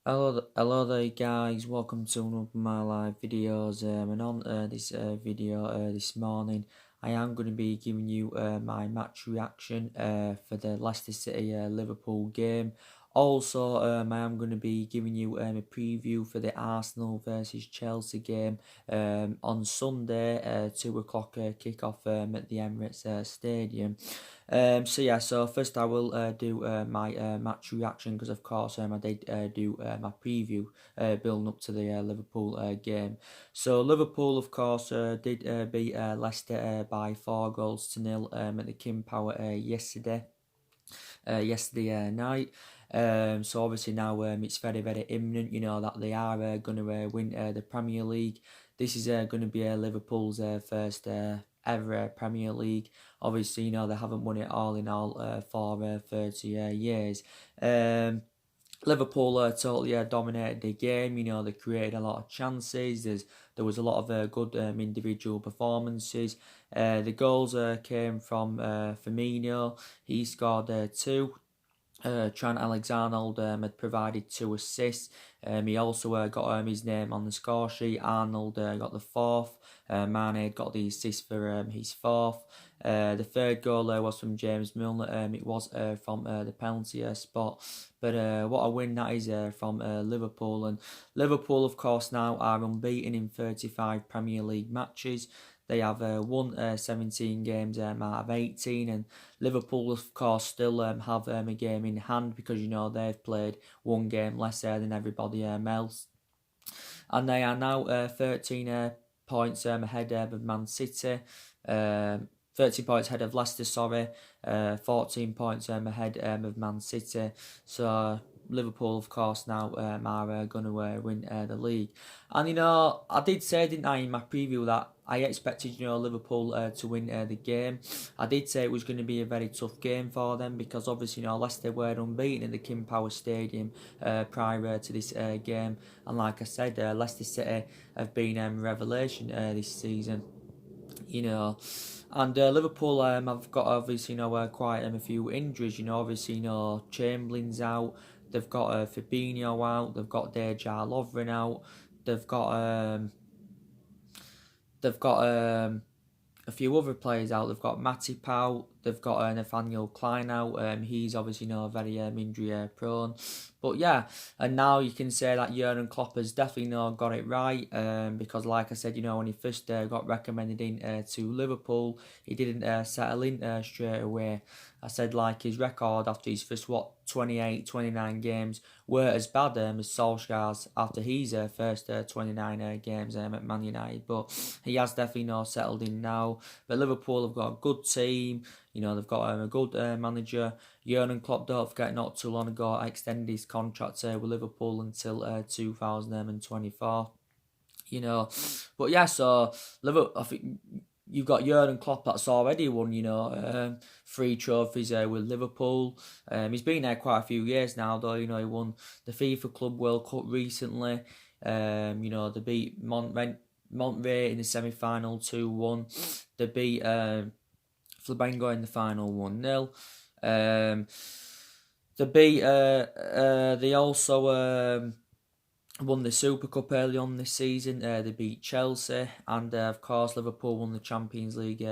Hello there guys, welcome to one of my live videos and on this video this morning I am going to be giving you my match reaction for the Leicester City Liverpool game. Also I am going to be giving you a preview for the Arsenal versus Chelsea game on Sunday 2 o'clock kick-off at the Emirates Stadium. So first I will do my match reaction because of course I did do my preview building up to the Liverpool game. So Liverpool of course did beat Leicester by 4 goals to 0 at the King Power yesterday night. So obviously now it's very imminent, you know, that they are going to win the Premier League. This is going to be Liverpool's first ever Premier League. Obviously, you know, they haven't won it all in all for 30 years. Liverpool totally dominated the game. You know, they created a lot of chances. There was a lot of good individual performances. The goals came from Firmino. He scored 2. Trent Alexander-Arnold had provided 2 assists. He also got his name on the score sheet. Arnold got the 4th. Mane got the assist for his 4th. The 3rd goal was from James Milner. It was from the penalty spot. But what a win that is from Liverpool. And Liverpool, of course, now are unbeaten in 35 Premier League matches. They have won 17 games out of 18, and Liverpool, of course, still have a game in hand because, you know, they've played 1 game less than everybody else. And they are now 13 points ahead of Man City. 13 points ahead of Leicester, 14 points ahead of Man City. So Liverpool, of course, now are going to win the league. And, you know, I did say, didn't I, in my preview that I expected, you know, Liverpool to win the game. I did say it was going to be a very tough game for them because obviously, you know, Leicester were unbeaten in the King Power Stadium prior to this game. And like I said, Leicester City have been revelation this season. You know, and Liverpool have got obviously, you know, quite a few injuries. You know, obviously, you know, Chamberlain's out. They've got Fabinho out. They've got Dejan Lovren out. They've got they've got a few other players out. They've got Matip out. They've got Nathaniel Klein out. He's obviously, you know, very injury prone. But yeah, and now you can say that Jurgen Klopp has definitely not got it right. Because like I said, you know, when he first got recommended in to Liverpool, he didn't settle in straight away. I said like his record after his first 28, 29 games were as bad as Solskjaer's after his first 29 games at Man United. But he has definitely not settled in now. But Liverpool have got a good team. You know, they've got a good manager. Jurgen Klopp, don't forget, not too long ago, extended his contract with Liverpool until 2024. You know, but yeah, so Liverpool, I think you've got Jurgen Klopp that's already won, you know, 3 trophies with Liverpool. He's been there quite a few years now, though. You know, he won the FIFA Club World Cup recently. You know, they beat Monterrey in the semi-final 2-1. They beat Flamengo in the final 1-0. They also won the Super Cup early on this season. They beat Chelsea, and of course Liverpool won the Champions League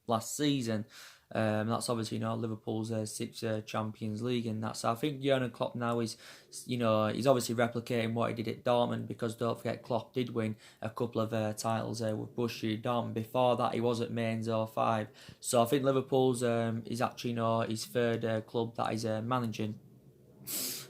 last season. That's obviously, you know, Liverpool's 6th Champions League, and that's, I think Jurgen Klopp now is, you know, he's obviously replicating what he did at Dortmund, because don't forget Klopp did win a couple of titles with Borussia Dortmund. Before that he was at Mainz 05. So I think Liverpool's is actually, you know, his 3rd club that he's managing.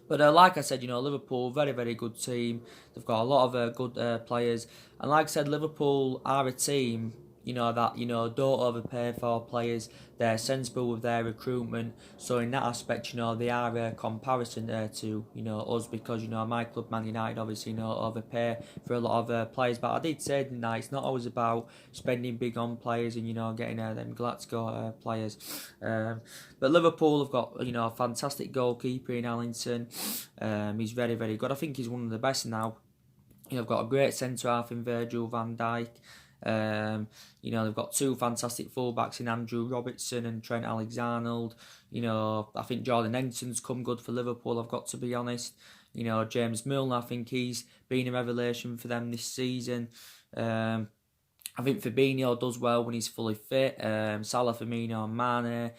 But like I said, you know, Liverpool, very good team. They've got a lot of good players. And like I said, Liverpool are a team, you know, that, you know, don't overpay for players. They're sensible with their recruitment. So in that aspect, you know, they are a comparison to, you know, us, because, you know, my club, Man United, obviously, you know, overpay for a lot of players. But I did say that it's not always about spending big on players and, you know, getting them Glasgow players. But Liverpool have got, you know, a fantastic goalkeeper in Allington. He's very good. I think he's one of the best now. You know, they've got a great centre half in Virgil van Dijk. You know, they've got 2 fantastic fullbacks in Andrew Robertson and Trent Alexander-Arnold. You know, I think Jordan Henderson's come good for Liverpool, I've got to be honest. James Milner, I think he's been a revelation for them this season. I think Fabinho does well when he's fully fit. Salah, Firmino, and Mane,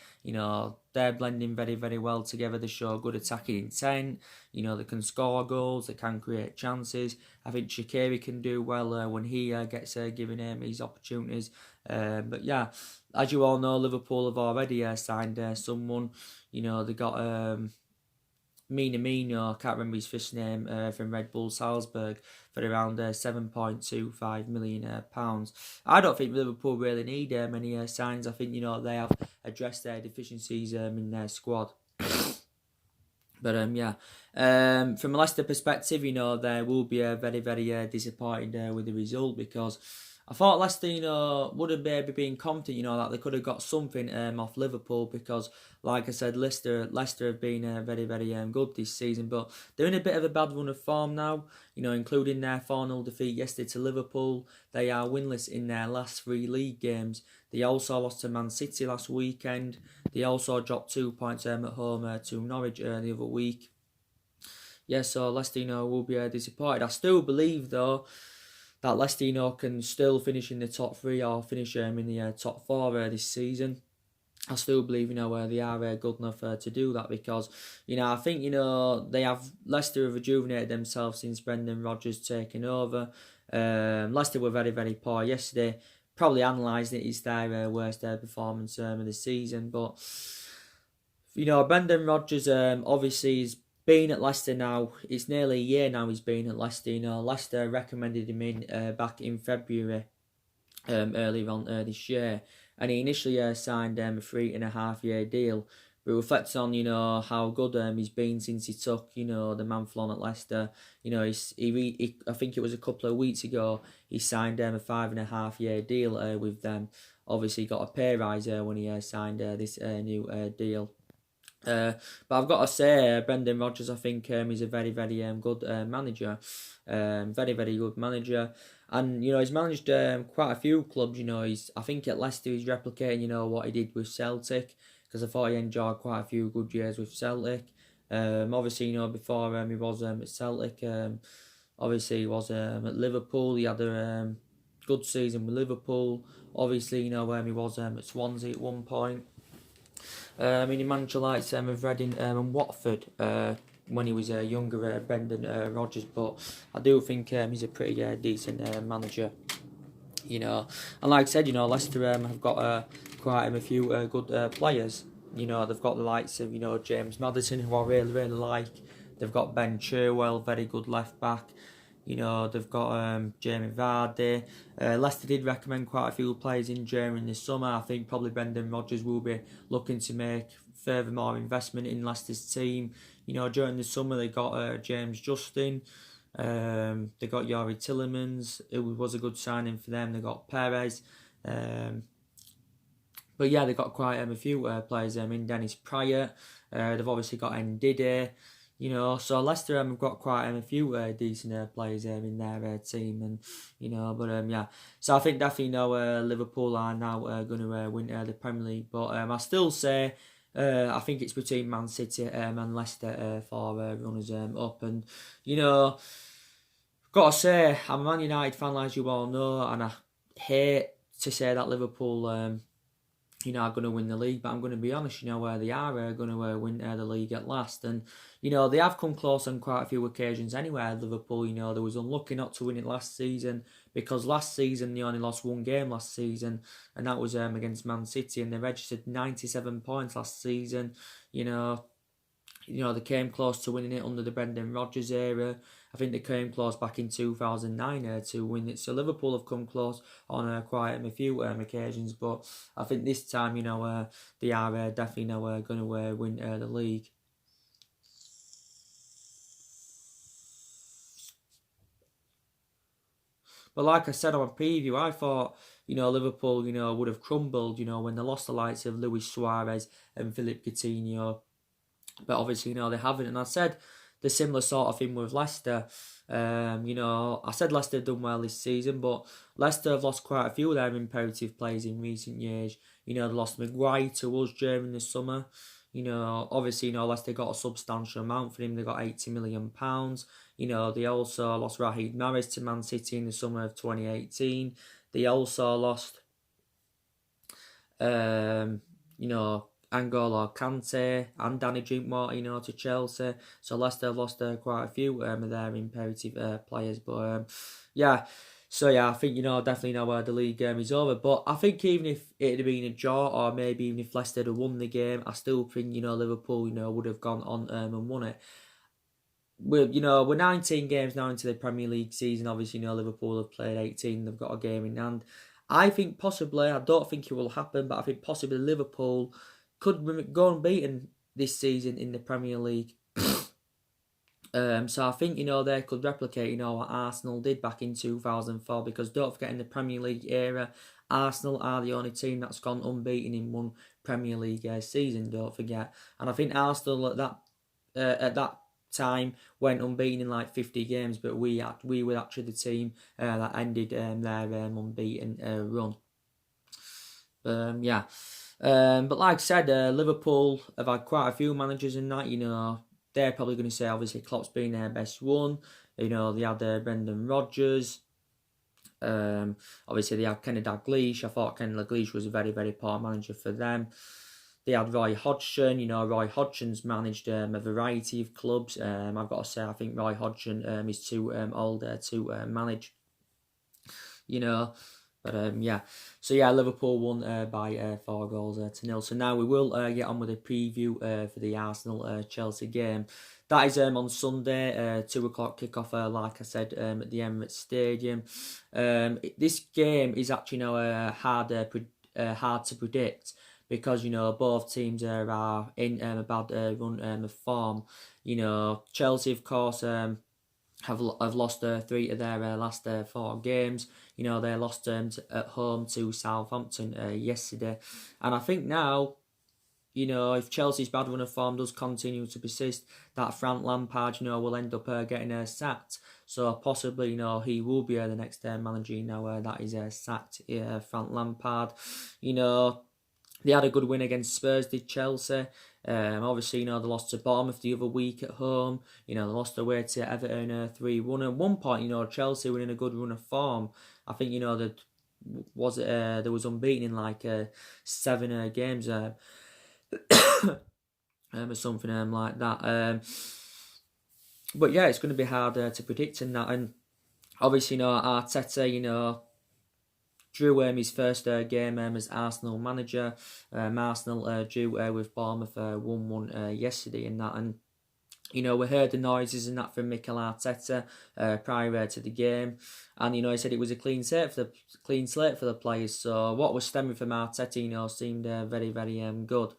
they're blending very, very well together. They show good attacking intent. They can score goals. They can create chances. I think Shaqiri can do well when he gets given him his opportunities. But yeah, as you all know, Liverpool have already signed someone. They got Minamino, I can't remember his first name, from Red Bull Salzburg for around £7.25 million. I don't think Liverpool really need many signs. I think, they have addressed their deficiencies in their squad. But from a Leicester perspective, they will be very, very disappointed with the result, because I thought Leicester, would have maybe been confident, that they could have got something off Liverpool, because, like I said, Leicester have been very, very good this season, but they're in a bit of a bad run of form now, including their 4-0 defeat yesterday to Liverpool. They are winless in their last 3 league games. They also lost to Man City last weekend. They also dropped 2 points at home to Norwich the other week. Yeah, so Leicester, will be disappointed. I still believe, though, that Leicester, can still finish in the top 3 or finish in the top 4 this season. I still believe, they are good enough to do that, because, I think, Leicester have rejuvenated themselves since Brendan Rodgers taken over. Leicester were very, very poor yesterday. Probably analysed it as their worst performance of the season. But, Brendan Rodgers obviously is been at Leicester now. It's nearly a year now he's been at Leicester. Leicester recommended him in back in February, earlier on this year, and he initially signed a 3.5-year deal. But reflecting on how good he's been since he took the mantle on at Leicester. I think it was a couple of weeks ago he signed a 5.5-year deal with them. Obviously got a pay rise when he signed this new deal. But I've got to say, Brendan Rodgers, I think is a very, very good manager. Very, very good manager. And, he's managed quite a few clubs. I think at Leicester he's replicating, what he did with Celtic, because I thought he enjoyed quite a few good years with Celtic. Obviously, before he was at Celtic, obviously he was at Liverpool. He had a good season with Liverpool. Obviously, he was at Swansea at one point. He managed the likes of Reading and Watford when he was younger, Brendan Rodgers. But I do think he's a pretty decent manager. And like I said, Leicester have got quite a few good players. They've got the likes of James Maddison, who I really, really like. They've got Ben Chilwell, very good left back. They've got Jamie Vardy. Leicester did recommend quite a few players in during the summer. I think probably Brendan Rodgers will be looking to make further more investment in Leicester's team. During the summer they got James Justin. They got Yuri Tillemans. It was a good signing for them. They got Perez. But yeah, they got quite a few players in Dennis Pryor. They've obviously got Ndidi. So Leicester have got quite a few decent players in their team, and but yeah. So I think definitely Liverpool are now going to win the Premier League, but I still say I think it's between Man City and Leicester for runners up, and got to say I'm a Man United fan, as you all know, and I hate to say that Liverpool are going to win the league, but I'm going to be honest, where they are going to win the league at last. And, they have come close on quite a few occasions anyway. Liverpool, they was unlucky not to win it last season, because last season they only lost 1 game last season, and that was against Man City, and they registered 97 points last season. They came close to winning it under the Brendan Rodgers era. I think they came close back in 2009 to win it. So Liverpool have come close on quite a few occasions, but I think this time, they are definitely going to win the league. But like I said on my preview, I thought, Liverpool, would have crumbled, when they lost the likes of Luis Suarez and Philippe Coutinho. But obviously, they haven't. And I said the similar sort of thing with Leicester. I said Leicester have done well this season, but Leicester have lost quite a few of their imperative players in recent years. They lost Maguire to us during the summer. Obviously, Leicester got a substantial amount for him. They got £80 million. They also lost Raheem Mahrez to Man City in the summer of 2018. They also lost, um, you know, N'Golo Kante and Danny Drinkwater, to Chelsea. So Leicester have lost quite a few of their imperative players. But yeah, so yeah, I think definitely the league game is over. But I think even if it had been a draw, or maybe even if Leicester had won the game, I still think Liverpool would have gone on and won it. We're 19 games now into the Premier League season. Obviously, Liverpool have played 18. They've got a game in hand. I think possibly, I don't think it will happen, but I think possibly Liverpool could go unbeaten this season in the Premier League. So I think they could replicate what Arsenal did back in 2004, because don't forget, in the Premier League era, Arsenal are the only team that's gone unbeaten in one Premier League season. Don't forget, and I think Arsenal at that time went unbeaten in like 50 games, but we were actually the team that ended their unbeaten run. Yeah. But like I said, Liverpool have had quite a few managers in that. They're probably going to say obviously Klopp's been their best one. They had Brendan Rodgers. Obviously they had Kenny Dalglish. I thought Kenny Dalglish was a very, very poor manager for them. They had Roy Hodgson. Roy Hodgson's managed a variety of clubs. I've got to say, I think Roy Hodgson is too old to manage. But yeah. So yeah, Liverpool won by 4-0. So now we will get on with a preview for the Arsenal Chelsea game. That is on Sunday, 2:00 kickoff. Like I said, at the Emirates Stadium. This game is actually hard to predict, because both teams are in a bad run of form. Chelsea, of course, have lost 3 of their last 4 games. They lost at home to Southampton yesterday, and I think now, if Chelsea's bad run of form does continue to persist, that Frank Lampard, will end up getting sacked. So possibly, he will be the next manager. That is sacked. Frank Lampard. They had a good win against Spurs, did Chelsea. Obviously, they lost to Bournemouth the other week at home. They lost away to Everton 3-1. At one point, Chelsea were in a good run of form. I think, there was unbeaten in like 7 games or something like that. But yeah, it's going to be hard to predict in that. And obviously, Arteta, drew his first game as Arsenal manager. Arsenal drew with Bournemouth 1-1 yesterday in that. And we heard the noises and that from Mikel Arteta prior to the game, and he said it was a clean slate for the players. So what was stemming from Arteta, seemed very, very good.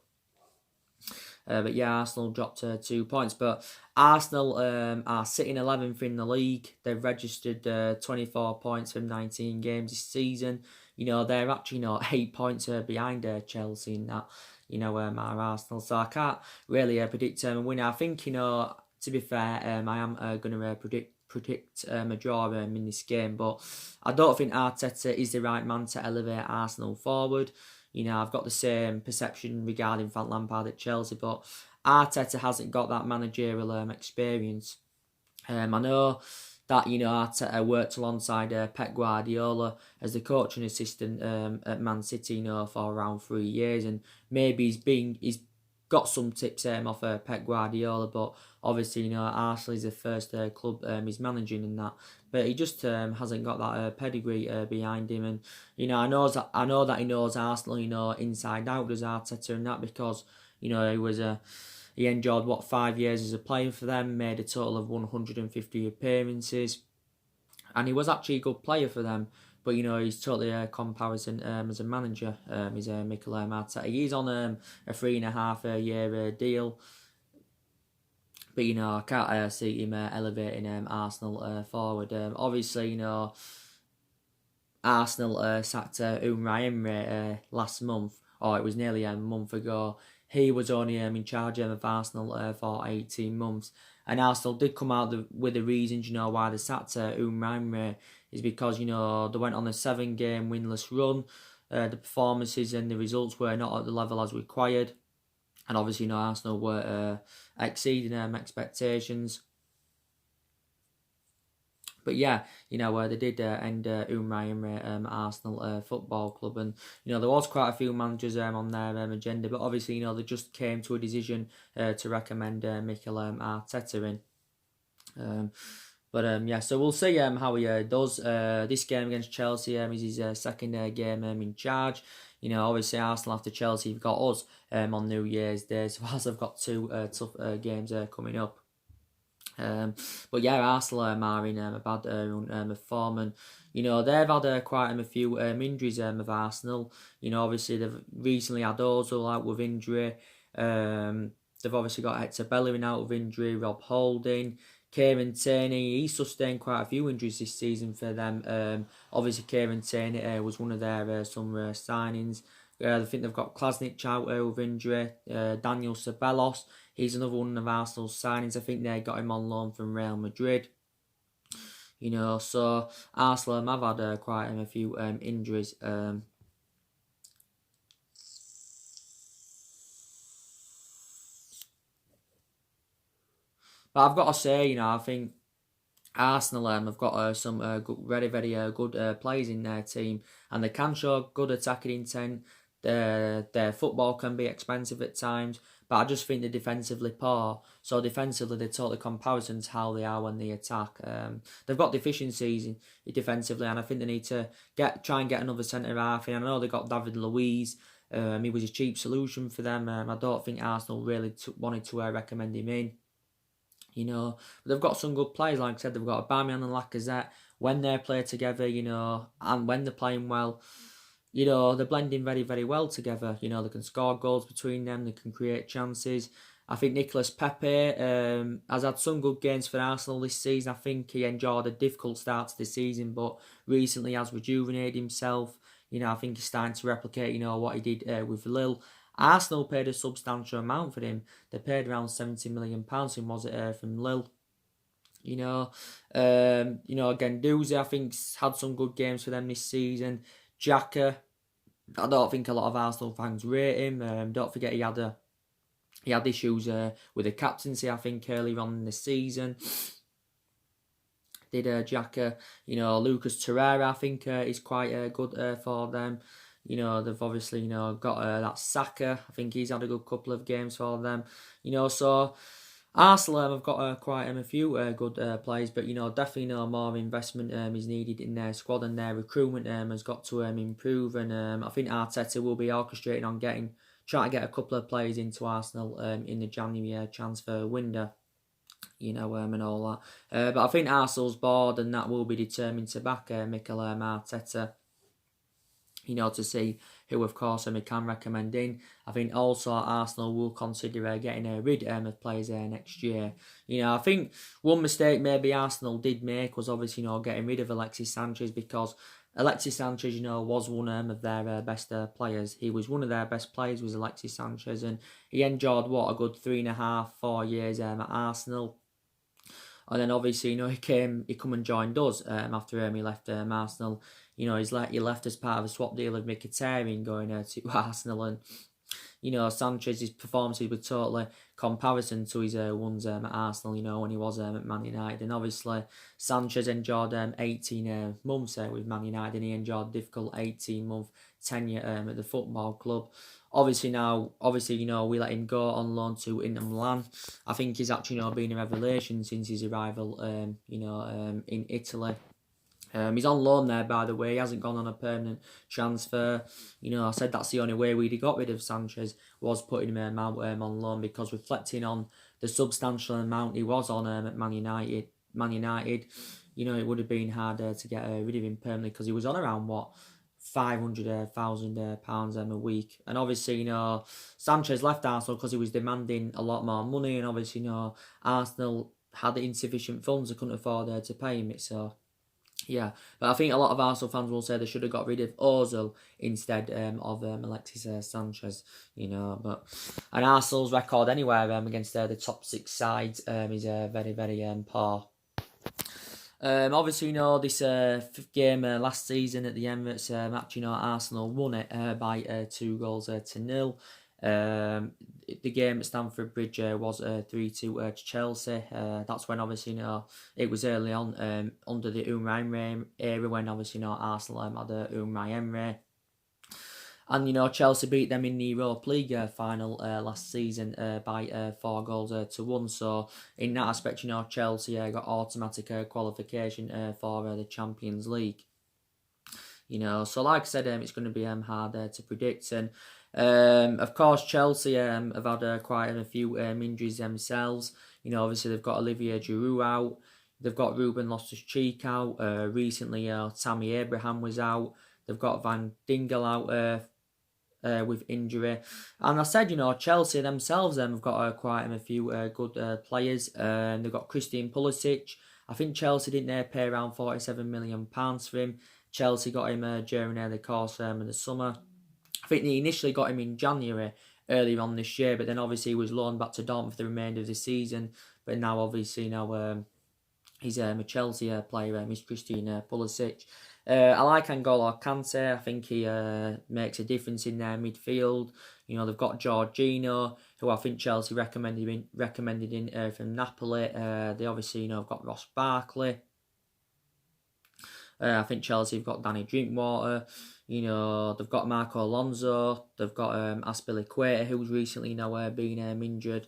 But yeah, Arsenal dropped 2 points. But Arsenal are sitting 11th in the league. They've registered 24 points from 19 games this season. They're actually 8 points behind Chelsea in that. Our Arsenal. So I can't really predict a winner. I think, to be fair, I am going to predict a draw in this game. But I don't think Arteta is the right man to elevate Arsenal forward. I've got the same perception regarding Frank Lampard at Chelsea, but Arteta hasn't got that managerial experience. I know that Arteta worked alongside Pep Guardiola as the coaching assistant at Man City, for around 3 years, and maybe he's got some tips off Pep Guardiola, but obviously Arsenal is the first club he's managing in that, but he just hasn't got that pedigree behind him. And I know that he knows Arsenal inside out, does Arteta, and that, because he endured 5 years as a player for them, made a total of 150 appearances, and he was actually a good player for them. But he's totally a comparison as a manager. He's Mikel Arteta. He's on a 3.5 year deal. But I can't see him elevating Arsenal forward. Obviously, Arsenal sacked Unai Emery last month, or it was nearly a month ago. He was only in charge of Arsenal for 18 months. And Arsenal did come out with the reasons, why they sacked Unai Emery, is because, they went on a 7-game winless run. The performances and the results were not at the level as required. and obviously, Arsenal were exceeding expectations. But yeah, they did end Unai Emery at Arsenal Football Club, and there was quite a few managers on their agenda, but obviously, they just came to a decision to recommend Mikel Arteta in. But yeah, so we'll see how he does. This game against Chelsea is his second game in charge. Obviously Arsenal after Chelsea have got us on New Year's Day, so as I've got two tough games coming up. But yeah, Arsenal are in a bad run of form, and they've had quite a few injuries of Arsenal. Obviously they've recently had Ozil out with injury. They've obviously got Hector Bellerin out with injury, Rob Holding, Kieran Tierney. He sustained quite a few injuries this season for them. Obviously Kieran Tierney was one of their summer signings. I think they've got Klasnic out with injury. Daniel Ceballos, he's another one of Arsenal's signings. I think they got him on loan from Real Madrid. So Arsenal have had quite a few injuries. But I've got to say, I think Arsenal have got some good, very, very good players in their team, and they can show good attacking intent. Their football can be expensive at times, but I just think they're defensively poor. So defensively, they're totally comparison to how they are when they attack. They've got deficiencies in defensively, and I think they need to try and get another centre half in. I know they got David Luiz. He was a cheap solution for them. I don't think Arsenal really wanted to recommend him in. But they've got some good players. Like I said, they've got Aubameyang and Lacazette. When they play together, and when they're playing well, they're blending very, very well together. They can score goals between them. They can create chances. I think Nicolas Pepe has had some good games for Arsenal this season. I think he enjoyed a difficult start to the season, but recently has rejuvenated himself. I think he's starting to replicate, what he did with Lille. Arsenal paid a substantial amount for him. They paid around £70 million from Lille. Again, Doozy, I think, had some good games for them this season. Xhaka, I don't think a lot of Arsenal fans rate him. Don't forget he had issues with the captaincy, I think, earlier on in the season. Did Xhaka, Lucas Torreira, I think, is quite good for them. They've obviously, got that Saka. I think he's had a good couple of games for them. So Arsenal have got quite a few good players, but definitely more investment is needed in their squad, and their recruitment has got to improve. And I think Arteta will be orchestrating on trying to get a couple of players into Arsenal in the January transfer window. And all that. But I think Arsenal's board, and that will be determined to back Mikel Arteta. To see who, of course, we can recommend in. I think also Arsenal will consider getting rid of players next year. I think one mistake maybe Arsenal did make was obviously, getting rid of Alexis Sanchez, because Alexis Sanchez, was one of their best players. He was one of their best players, was Alexis Sanchez, and he enjoyed, a good 3.5, 4 years at Arsenal. And then obviously, he come and joined us after he left Arsenal. He left as part of a swap deal with Mkhitaryan going to Arsenal, and Sanchez's performances were totally comparison to his ones at Arsenal. When he was at Man United, and obviously Sanchez enjoyed 18 months with Man United, and he enjoyed a difficult 18-month tenure at the football club. Obviously, we let him go on loan to Inter Milan. I think he's actually been a revelation since his arrival, in Italy. He's on loan there, by the way. He hasn't gone on a permanent transfer. I said that's the only way we'd got rid of Sanchez, was putting him out on loan, because reflecting on the substantial amount he was on at Man United, it would have been harder to get rid of him permanently, because he was on around £500,000 a week. And obviously, Sanchez left Arsenal because he was demanding a lot more money, and obviously, Arsenal had insufficient funds, they couldn't afford to pay him it, so yeah. But I think a lot of Arsenal fans will say they should have got rid of Ozil instead of Alexis Sanchez, but and Arsenal's record anywhere against the top 6 sides is very, very poor. Obviously, this game last season at the Emirates match, Arsenal won it by 2 goals to 0. The game at Stamford Bridge was 3-2 to Chelsea. That's when obviously it was early on under the Unai Emery era, when obviously Arsenal had Unai Emery. And Chelsea beat them in the Europa League final last season by 4 goals to 1. So in that aspect, Chelsea got automatic qualification for the Champions League. So like I said, it's going to be hard to predict. And of course, Chelsea have had quite a few injuries themselves. Obviously they've got Olivier Giroud out. They've got Ruben Loftus-Cheek out. Recently, Tammy Abraham was out. They've got Van Dingle out with injury. And I said, Chelsea themselves have got quite a few good players. They've got Christian Pulisic. I think Chelsea didn't pay around £47 million for him. Chelsea got him during the course of the summer. I think they initially got him in January earlier on this year, but then obviously he was loaned back to Dortmund for the remainder of the season. But now obviously he's a Chelsea player, Miss Christian Pulisic. I like N'Golo Kante. I think he makes a difference in their midfield. They've got Jorginho, who I think Chelsea recommended in from Napoli. They obviously have got Ross Barkley. I think Chelsea have got Danny Drinkwater. They've got Marco Alonso. They've got Azpilicueta, who's recently been injured.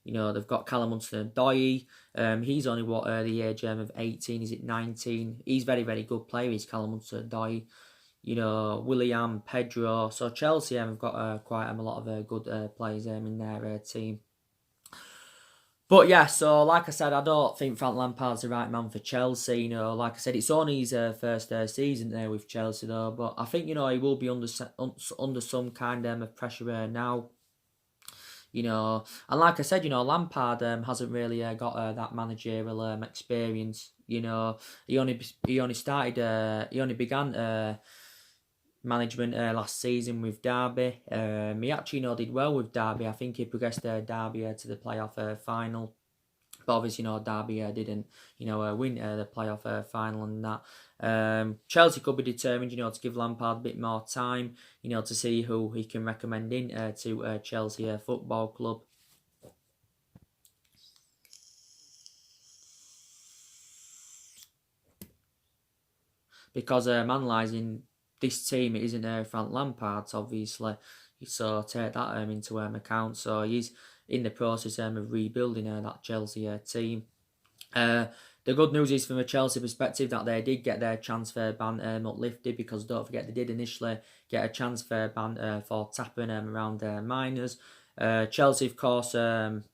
They've got Callum Hudson-Odoi. He's only the age of 18, is it 19? He's very, very good player. He's Callum Hudson-Odoi. William, Pedro. So Chelsea have got quite a lot of good players in their team. But yeah, so like I said, I don't think Frank Lampard's the right man for Chelsea. Like I said, it's only his first season there with Chelsea though. But I think he will be under some kind of pressure now. And like I said, Lampard hasn't really got that managerial experience. He only began management last season with Derby. He actually did well with Derby. I think he progressed Derby to the playoff final. But obviously, Derby didn't, win the playoff final and that. Chelsea could be determined, to give Lampard a bit more time, to see who he can recommend in to Chelsea Football Club. Because man lies in this team, it isn't Frank Lampard's, obviously. So take that into account. So he's in the process of rebuilding that Chelsea team. The good news is from a Chelsea perspective that they did get their transfer ban uplifted, because don't forget they did initially get a transfer ban for tapping around minors. Chelsea, of course,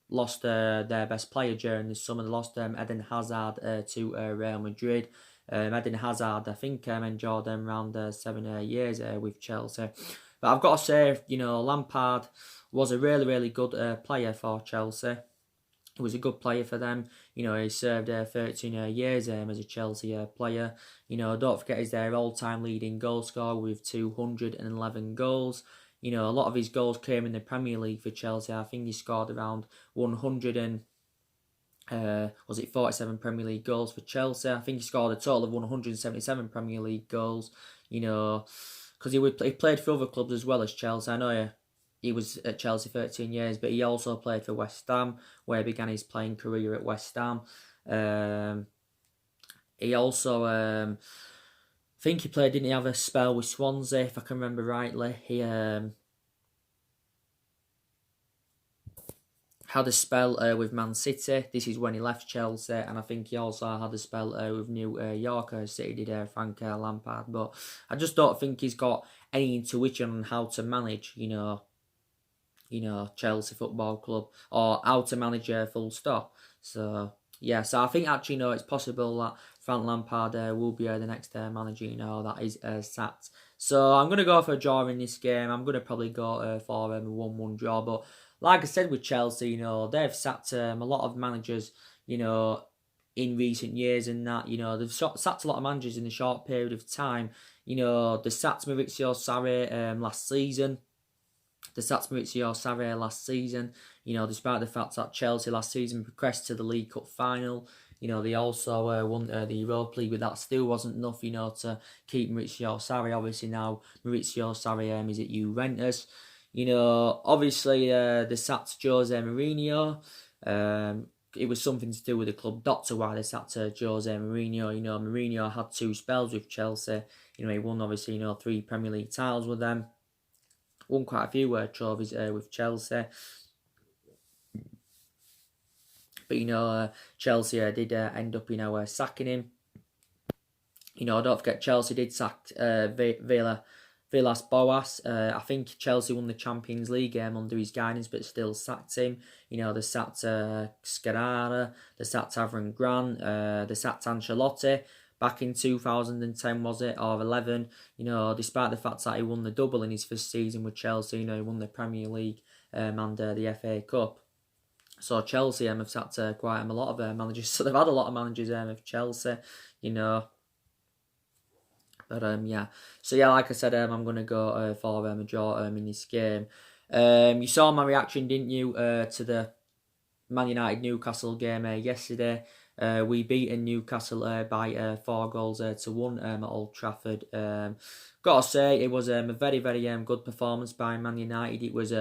lost their best player during the summer. They lost Eden Hazard to Real Madrid. Eden Hazard, I think, enjoyed around 7 years with Chelsea. But I've got to say, Lampard was a really, really good player for Chelsea. He was a good player for them. He served 13 years as a Chelsea player. Don't forget he's their all-time leading goal scorer with 211 goals. A lot of his goals came in the Premier League for Chelsea. I think he scored around 47 Premier League goals for Chelsea. I think he scored a total of 177 Premier League goals. Because he played for other clubs as well as Chelsea. I know he was at Chelsea 13 years, but he also played for West Ham, where he began his playing career at West Ham. He also, I think he played, didn't he have a spell with Swansea, if I can remember rightly. He had a spell with Man City. This is when he left Chelsea, and I think he also had a spell with New York City, did Frank Lampard. But I just don't think he's got any intuition on how to manage, Chelsea Football Club, or how to manage full stop. So yeah, so I think actually it's possible that Frank Lampard will be the next manager that is sacked. So I'm going to go for a draw in this game. I'm going to probably go for a 1-1 draw. But like I said with Chelsea, they've sacked a lot of managers, in recent years, and that, they've sacked a lot of managers in a short period of time. They sacked Maurizio Sarri last season. Despite the fact that Chelsea last season progressed to the League Cup final. They also won the Europa League, but that still wasn't enough, to keep Maurizio Sarri. Obviously now Maurizio Sarri is at Juventus. Obviously they sacked Jose Mourinho. It was something to do with the club doctor why they sacked Jose Mourinho. Mourinho had 2 spells with Chelsea. He won obviously 3 Premier League titles with them. Won quite a few trophies with Chelsea. But Chelsea did end up sacking him. Don't forget Chelsea did sack Villas-Boas. I think Chelsea won the Champions League game under his guidance, but still sacked him. They sacked Scarara, they sacked Avram Grant, they sacked Ancelotti back in 2010, was it, or 11. Despite the fact that he won the double in his first season with Chelsea, he won the Premier League and the FA Cup. So Chelsea have sacked quite a lot of managers. So they've had a lot of managers of Chelsea, But yeah. So yeah, like I said, I'm gonna go for a draw in this game. You saw my reaction, didn't you, to the Man United Newcastle game yesterday? We beat Newcastle by 4 goals to 1 at Old Trafford. Gotta say, it was a very, very good performance by Man United. It was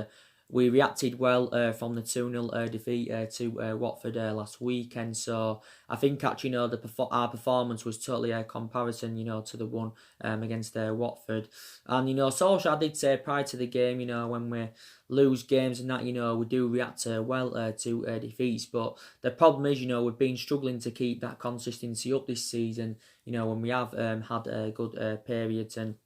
we reacted well from the 2-0 defeat to Watford last weekend. So I think actually, our performance was totally a comparison, to the one against Watford. And Solskjaer did say prior to the game, when we lose games and that, we do react well to defeats. But the problem is, we've been struggling to keep that consistency up this season. When we have had good periods. And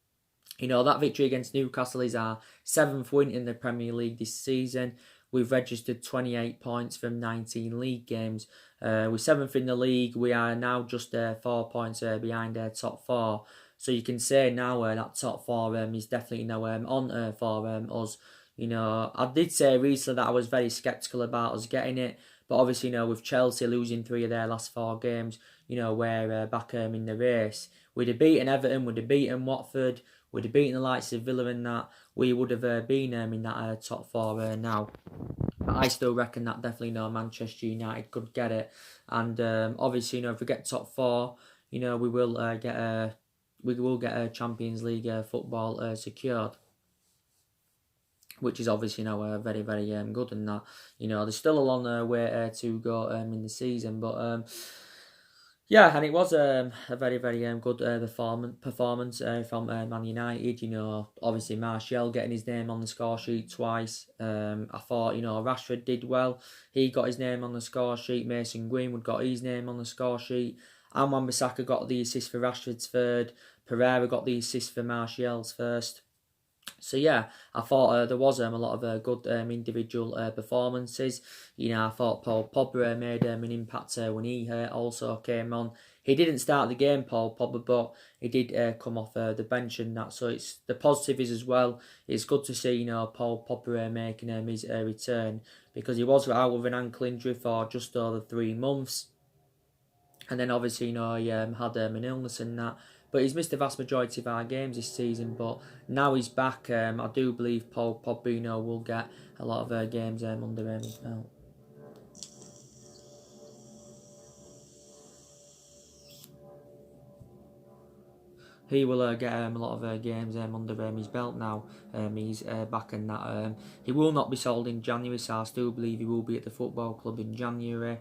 that victory against Newcastle is our 7th win in the Premier League this season. We've registered 28 points from 19 league games. We're 7th in the league. We are now just 4 points behind top 4. So you can say now that top 4 is definitely on for us. I did say recently that I was very sceptical about us getting it. But obviously, with Chelsea losing 3 of their last 4 games, we're back in the race. We'd have beaten Everton, we'd have beaten Watford, we'd have beaten the likes of Villa and that. We would have been in that top 4 now. But I still reckon that definitely Manchester United could get it. And obviously, if we get top 4, we will get a Champions League football secured. Which is obviously very, very good, and that there's still a long way to go in the season, but yeah, and it was a very, very good performance from Man United. Obviously Martial getting his name on the score sheet twice. I thought Rashford did well. He got his name on the score sheet. Mason Greenwood got his name on the score sheet. And Wan-Bissaka got the assist for Rashford's third. Pereira got the assist for Martial's first. So yeah, I thought there was a lot of good individual performances. I thought Paul Pogba made an impact when he also came on. He didn't start the game, Paul Pogba, but he did come off the bench and that. So it's the positive is as well. It's good to see Paul Pogba making his return, because he was out with an ankle injury for just over 3 months. And then obviously, he had an illness and that. But he's missed the vast majority of our games this season. But now he's back. I do believe Paul Pogba will get a lot of games under his belt. He will get a lot of games under his belt now. He's back in that. He will not be sold in January, so I still believe he will be at the football club in January.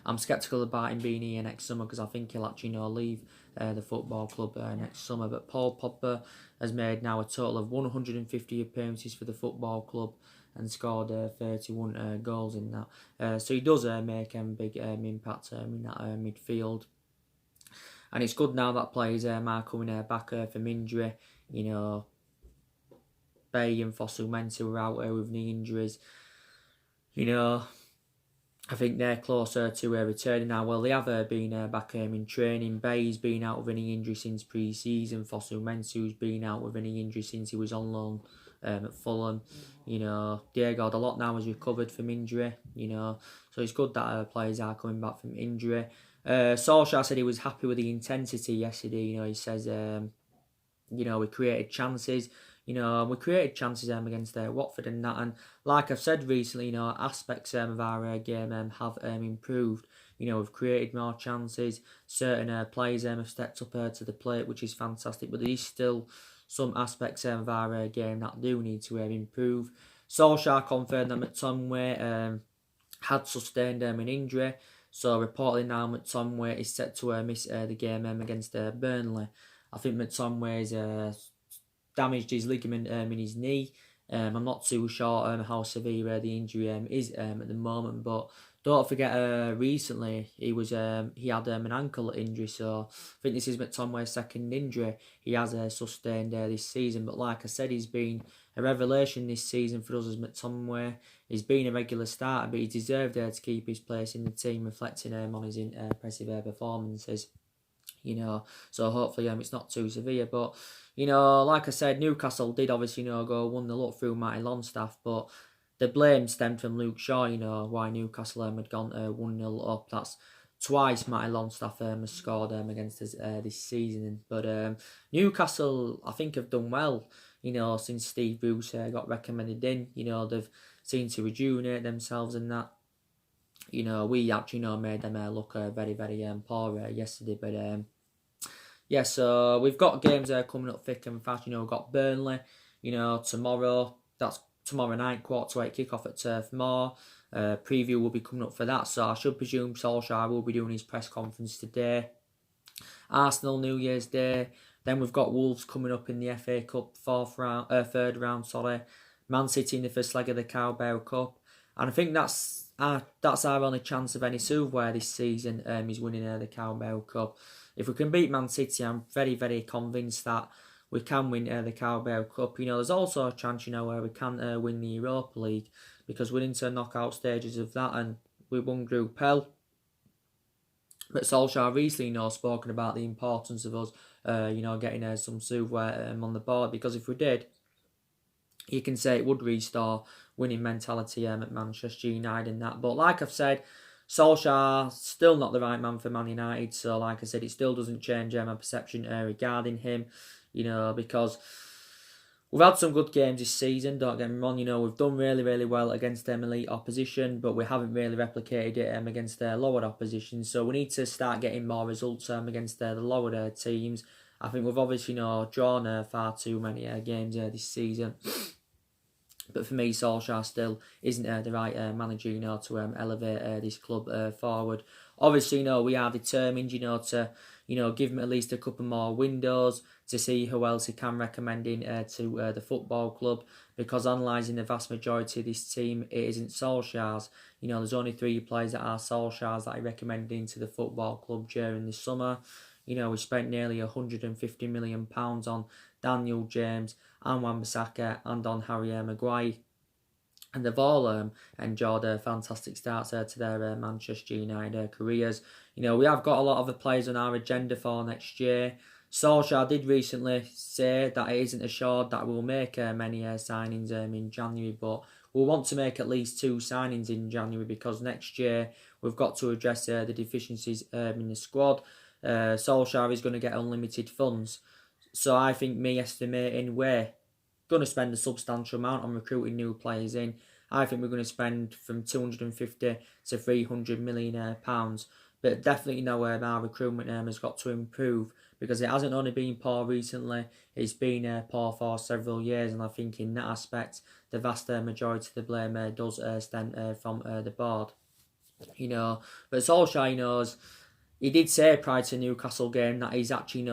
I'm sceptical about him being here next summer, because I think he'll actually leave the football club next summer. But Paul Pogba has made now a total of 150 appearances for the football club and scored 31 goals in that. So he does make a big impact in that midfield. And it's good now that players are coming back from injury. Bay and Fosu-Mensah were out with knee injuries. I think they're closer to returning now. Well, they have been back in training. Bay's been out with a knee injury since pre-season. Fosu-Mensah's been out with a knee injury since he was on loan at Fulham. Diego Dalot now has recovered from injury. So it's good that players are coming back from injury. Solskjaer said he was happy with the intensity yesterday. He says, we created chances. We created chances against Watford and that. And like I've said recently, aspects of our game have improved. We've created more chances. Certain players have stepped up to the plate, which is fantastic. But there is still some aspects of our game that do need to improve. Solskjaer confirmed that McTominay had sustained an injury, so reportedly now McTominay is set to miss the game against Burnley. I think McTominay's damaged his ligament in his knee. I'm not too sure how severe the injury is at the moment, but don't forget recently he had an ankle injury, so I think this is McTominay's second injury he has sustained this season. But like I said, he's been a revelation this season for us as McTominay. He's been a regular starter, but he deserved to keep his place in the team, reflecting on his impressive performances. So hopefully it's not too severe. But like I said, Newcastle did obviously go 1-0 up through Matty Longstaff, but the blame stemmed from Luke Shaw. Why Newcastle had gone 1-0 up. That's twice Matty Longstaff has scored against us this season. But Newcastle, I think, have done well. Since Steve Bruce got recommended in. They've seemed to rejuvenate themselves and that. We actually made them look very, very poor yesterday. But yeah, so we've got games coming up thick and fast. We've got Burnley, tomorrow. That's tomorrow night, 7:45 kickoff at Turf Moor. Preview will be coming up for that. So I should presume Solskjaer will be doing his press conference today. Arsenal New Year's Day. Then we've got Wolves coming up in the FA Cup third round. Man City in the first leg of the Carabao Cup, and I think that's our only chance of any silverware this season. Is winning the Carabao Cup. If we can beat Man City, I'm very, very convinced that we can win the Carabao Cup. There's also a chance, where we can win the Europa League, because we're into knockout stages of that, and we won Group L. But Solskjaer recently, spoken about the importance of us, getting some silverware on the board, because if we did, you can say it would restore winning mentality at Manchester United and that. But like I've said, Solskjaer still not the right man for Man United. So like I said, it still doesn't change my perception regarding him. Because we've had some good games this season, don't get me wrong. We've done really, really well against elite opposition, but we haven't really replicated it against lower opposition. So we need to start getting more results against the lower teams. I think we've obviously drawn far too many games this season. But for me, Solskjaer still isn't the right manager, to elevate this club forward. Obviously, we are determined, to give him at least a couple more windows to see who else he can recommend in to the football club. Because analysing the vast majority of this team, it isn't Solskjaer's. There's only 3 players that are Solskjaer's that he recommended into the football club during the summer. We spent nearly £150 million on Daniel James and Wan-Bissaka and on Harry Maguire. And they've all enjoyed fantastic starts to their Manchester United careers. We have got a lot of the players on our agenda for next year. Solskjaer did recently say that it isn't assured that we'll make many signings in January, but we'll want to make at least 2 signings in January, because next year we've got to address the deficiencies in the squad. Solskjaer is going to get unlimited funds. So I think me estimating we're going to spend a substantial amount on recruiting new players in. I think we're going to spend from 250 to 300 million pounds. But definitely our recruitment has got to improve, because it hasn't only been poor recently, it's been poor for several years. And I think in that aspect, the vast majority of the blame does stem from the board. But Solskjaer knows. He did say prior to the Newcastle game that he's actually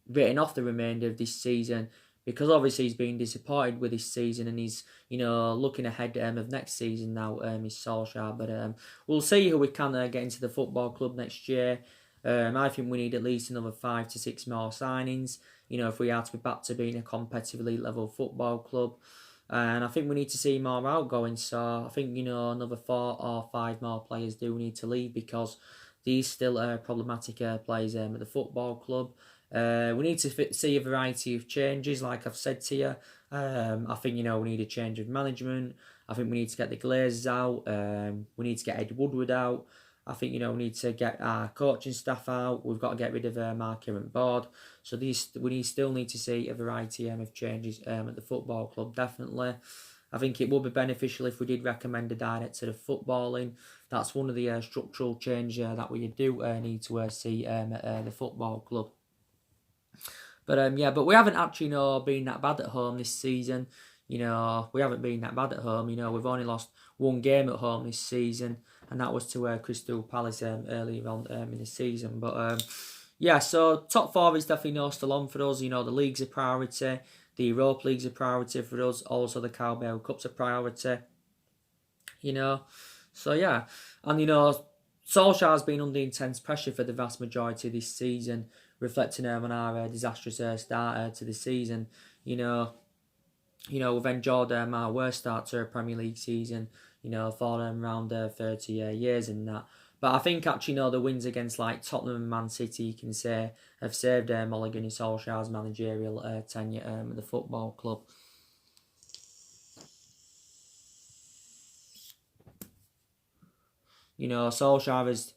written off the remainder of this season, because obviously he's been disappointed with this season, and he's looking ahead of next season now. Is Solskjaer, but we'll see who we can get into the football club next year. I think we need at least another 5 to 6 more signings. If we are to be back to being a competitive elite level football club. And I think we need to see more outgoings. So I think another 4 or 5 more players do need to leave, because these still are problematic players at the football club. We need to see a variety of changes, like I've said to you. I think, we need a change of management. I think we need to get the Glazers out. We need to get Ed Woodward out. I think, we need to get our coaching staff out. We've got to get rid of our current board. So we still need to see a variety of changes at the football club, definitely. I think it would be beneficial if we did recommend a director of footballing. That's one of the structural changes that we do need to see at the football club. But yeah, but we haven't actually, been that bad at home this season. We haven't been that bad at home. We've only lost one game at home this season, and that was to Crystal Palace earlier on in the season. But yeah, so top four is definitely still on for us. The league's a priority. The Europa League's a priority for us. Also, the Carabao Cup's a priority. So yeah, and Solskjaer's been under intense pressure for the vast majority of this season, reflecting on our disastrous start to the season. We've enjoyed our worst start to a Premier League season. For around 30 years and that. But I think actually, the wins against like Tottenham and Man City, you can say, have saved Ole Gunnar Solskjaer's managerial tenure at the football club. Solskjaer has,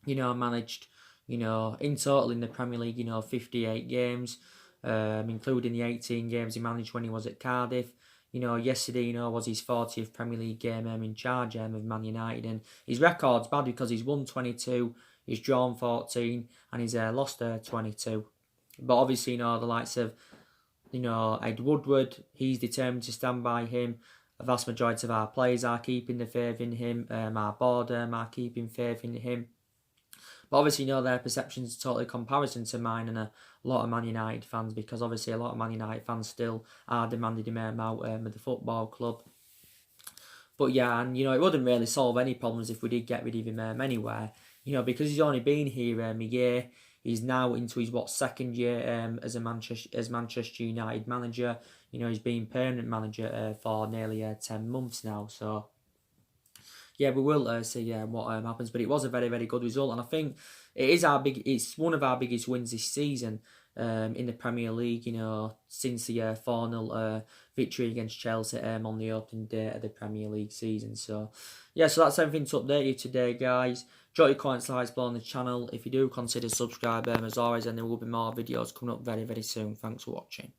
managed, in total in the Premier League, 58 games, including the 18 games he managed when he was at Cardiff. Yesterday, was his 40th Premier League game in charge of Man United. And his record's bad because he's won 22, he's drawn 14, and he's lost 22. But obviously, the likes of, Ed Woodward, he's determined to stand by him. A vast majority of our players are keeping the faith in him. Our board are keeping faith in him. But obviously, their perceptions are totally comparison to mine and a lot of Man United fans, because obviously a lot of Man United fans still are demanding him out of the football club. But yeah, and it wouldn't really solve any problems if we did get rid of him anywhere. Because he's only been here a year. He's now into his second year as Manchester United manager. He's been permanent manager for nearly 10 months now. So yeah, we will see what happens. But it was a very, very good result, and I think it's one of our biggest wins this season in the Premier League. Since the 4-0 victory against Chelsea on the opening day of the Premier League season. So yeah, so that's everything to update you today, guys. Drop your comments, likes below on the channel. If you do, consider subscribing as always, and there will be more videos coming up very, very soon. Thanks for watching.